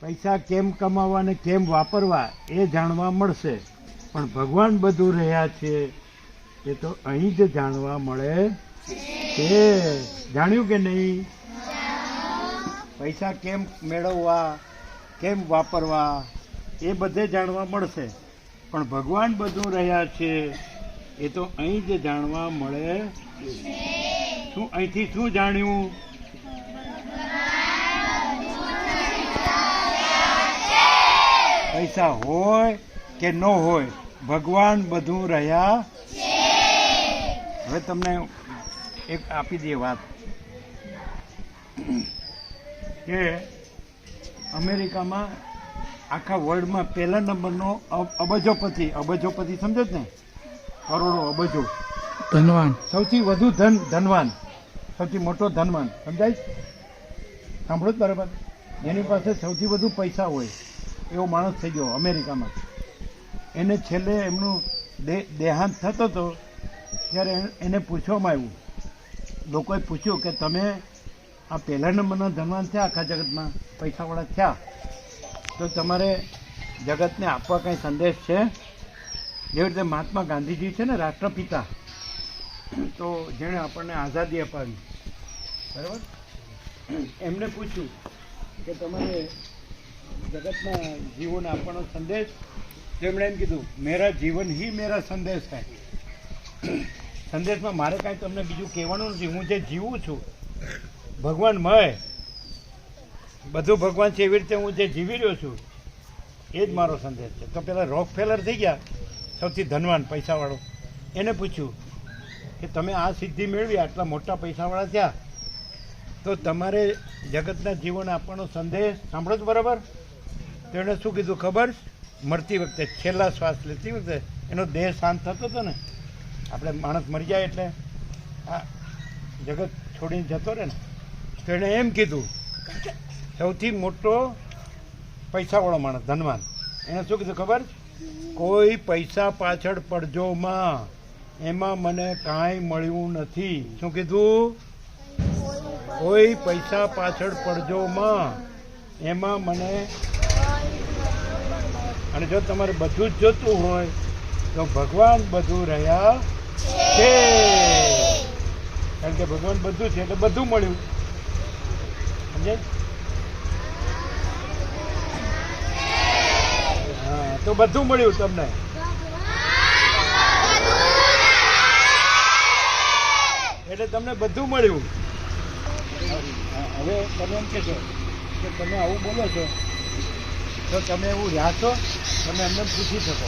પૈસા કેમ કમાવા ને કેમ વાપરવા એ જાણવા મળશે, પણ ભગવાન બધું રહ્યા છે એ તો અહીં જ જાણવા મળે છે. જાણ્યું કે નહીં? પૈસા કેમ મેળવવા, કેમ વાપરવા એ બધે જાણવા મળશે, પણ ભગવાન બધું રહ્યા છે એ તો અહીં જ જાણવા મળે. શું અહીંથી શું જાણ્યું? પૈસા હોય કે ન હોય, ભગવાન બધું રહ્યા. હવે તમને એક આપી દઈએ વાત કે અમેરિકામાં આખા વર્લ્ડમાં પહેલા નંબરનો અબજોપતિ સમજો જ ને, કરોડો અબજો ધનવાન, સૌથી વધુ ધનવાન, સૌથી મોટો ધનવાન, સમજાય? સાંભળો જ બરાબર. એની પાસે સૌથી વધુ પૈસા હોય એવો માણસ થઈ ગયો અમેરિકામાં. એને છેલ્લે એમનું દેહાંત થતો હતો ત્યારે એને પૂછવામાં આવ્યું, લોકોએ પૂછ્યું કે તમે આ પહેલા નંબરના ધનવાન થયા આખા જગતમાં, પૈસાવાળા થયા, તો તમારે જગતને આપવા કંઈ સંદેશ છે? જેવી રીતે મહાત્મા ગાંધીજી છે ને, રાષ્ટ્રપિતા, તો જેણે આપણને આઝાદી અપાવી, બરાબર, એમને પૂછ્યું કે તમારે જગતના જીવોને આપવાનો સંદેશ? તો એમણે એમ કીધું, મેરા જીવન હી મેરા સંદેશ હૈ. સંદેશમાં મારે કાંઈ તમને બીજું કહેવાનું નથી. હું જે જીવું છું ભગવાનમય, બધું ભગવાન છે એવી રીતે હું જે જીવી રહ્યો છું એ જ મારો સંદેશ છે. તો પેલા રોકફેલર થઈ ગયા, સૌથી ધનવાન પૈસાવાળો, એને પૂછ્યું કે તમે આ સિદ્ધિ મેળવી, આટલા મોટા પૈસાવાળા થયા, તો તમારે જગતના જીવોને આપવાનો સંદેશ સાંભળો જ બરાબર. તો એણે શું કીધું ખબર? મરતી વખતે, છેલ્લા શ્વાસ લેતી વખતે એનો દેહ શાંત થતો હતો ને, આપણે માણસ મરી જાય એટલે આ જગત છોડીને જતો રહે ને, તો એણે એમ કીધું, સૌથી મોટો પૈસાવાળો માણસ, ધનવાન, એને શું કીધું ખબર? કોઈ પૈસા પાછળ પડજો માં, એમાં મને કાંઈ મળ્યું નથી. શું કીધું? કોઈ પૈસા પાછળ પડજો માં, એમાં મને. અને જો તમારે બધું જ જોતું હોય તો ભગવાન બધું રહ્યા છે. કારણ કે ભગવાન બધું છે એટલે બધું મળ્યું, સમજાય? હા, તો બધું મળ્યું તમને. એટલે તમને બધું મળ્યું. હવે તમે એમ કહેશો કે તમે આવું બોલો છો તો તમે એવું રહ્યા છો? તમે એમને પૂછી શકો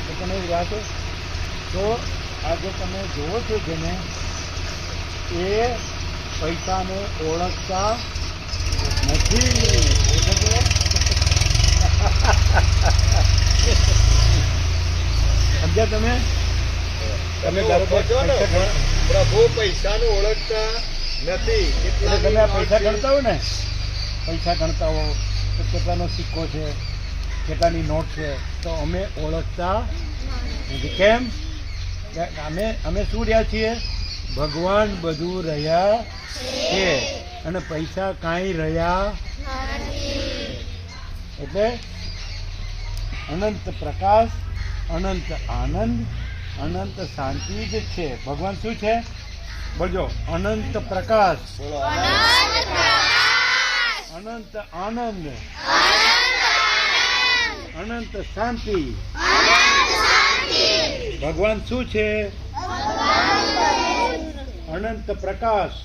તો તમે એવું રહ્યા છો? તો આજે તમે જુઓ છો જેને, એ પૈસાને ઓળખતા નથી. સમજ્યા તમે? તમે પ્રભુ પૈસાનું ઓળખતા નથી. એટલે તમે આ પૈસા ગણતા હો ને, પૈસા ગણતા હો તો કેટલાનો સિક્કો છે, કેટલાની નોટ છે, તો અમે ઓળખતા નથી. કેમ? અમે શું રહ્યા છીએ? ભગવાન બધું રહ્યા છે અને પૈસા કાંઈ રહ્યા. એટલે અનંત પ્રકાશ, અનંત આનંદ, અનંત શાંતિ જ છે. ભગવાન શું છે? બોલજો. અનંત પ્રકાશ, અનંત આનંદ, અનંત શાંતિ. ભગવાન શું છે? અનંત પ્રકાશ,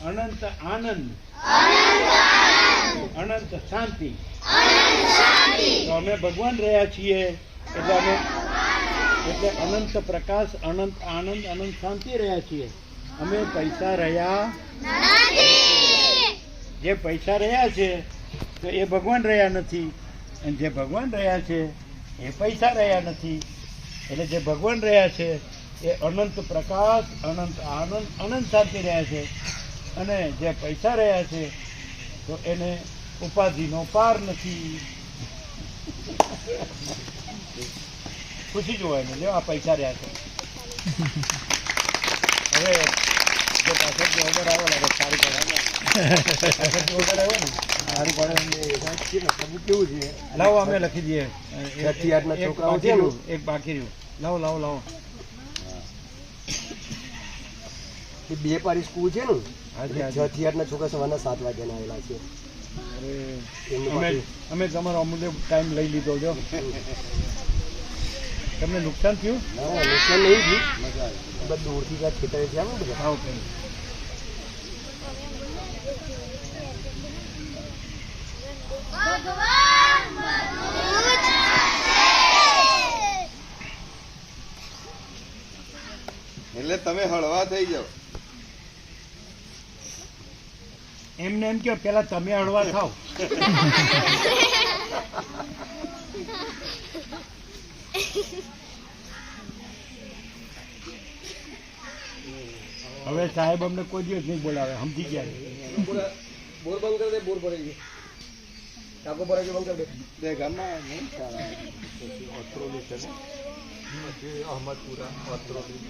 અનંત આનંદ, અનંત શાંતિ. તો અમે ભગવાન રહ્યા છીએ એટલે અનંત પ્રકાશ, અનંત આનંદ, અનંત શાંતિ રહ્યા છીએ. અમે પૈસા રહ્યા. જે પૈસા રહ્યા છે તો એ ભગવાન રહ્યા નથી, અને જે ભગવાન રહ્યા છે એ પૈસા રહ્યા નથી. એટલે જે ભગવાન રહ્યા છે એ અનંત પ્રકાશ, અનંત આનંદ, અનંત શાંતિ રહ્યા છે, અને જે પૈસા રહ્યા છે તો એને ઉપાધિનો પાર નથી. પૂછી જુઓ એને, જો આ પૈસા રહ્યા છે. હવે જો પાછળ ઓર્ડર આવ્યો લાગે કેવું છે લાવો અમે લખી દઈએ. 6 થી 8 ના એક છોકરાઓ બાકી છે ને રહ્યું, એક બાકી રહ્યું. લાવો લાવો લાવો. એ બે પારી સ્કૂલ છે ને હાજી, હાજી. 6 થી 8 ના છોકરા સવારના 7 વાગ્યાના આવેલા છે. એમનું અમે પાછું અમે તમારો અમૂલ્ય ટાઈમ લઈ લીધો જો. તમને નુકસાન થયું? ના નુકસાન નહીં થયું. બધા દૂરથી ત્યાં ખેતરેથી આવે ને બધા. હા, ઓકે. એટલે તમે હળવા થઈ જાઓ. એમને એમ કે પેલા તમે હળવા થાવ. હવે સાહેબ અમને કોઈ દિવસ નહીં બોલાવે, સમજી ગયા. બોર બંધ કરી દે, બોર ભરાઈ ગયો. ટાંકો ભરાઈ ગયો, બંધ કરી દે. તે ગામમાં નહીં સારા પછી અથરોલી છે ને પછી અહમદપુરા અથરોલી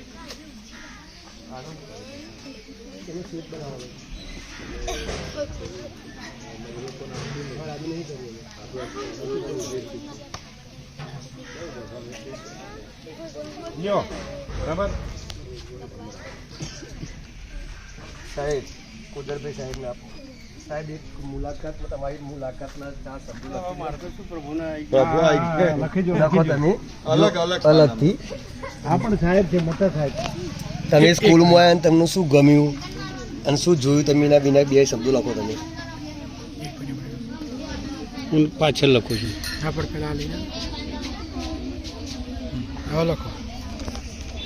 એનું સીટ બનાવવાનું. આજે નહીં કરવું. લ્યો બરાબર. સાહેબ કુદરતભાઈ સાહેબને આપો. સાહેબ એક મુલાકાતમાં તમારી મુલાકાતના 4 શબ્દો પ્રભુ આવી હા, લખી દો, લખી દો. તમે અલગ અલગ અલગથી આ પણ સાહેબ છે, મોટા સાહેબ. તમે સ્કૂલમાં આવ્યા અને તમને શું ગમ્યું અને શું જોયું તમે એના વિના 2 શબ્દો લખો તમે. હું પાછળ લખું છું. હા, પણ પેલા લઈને હવે લખો.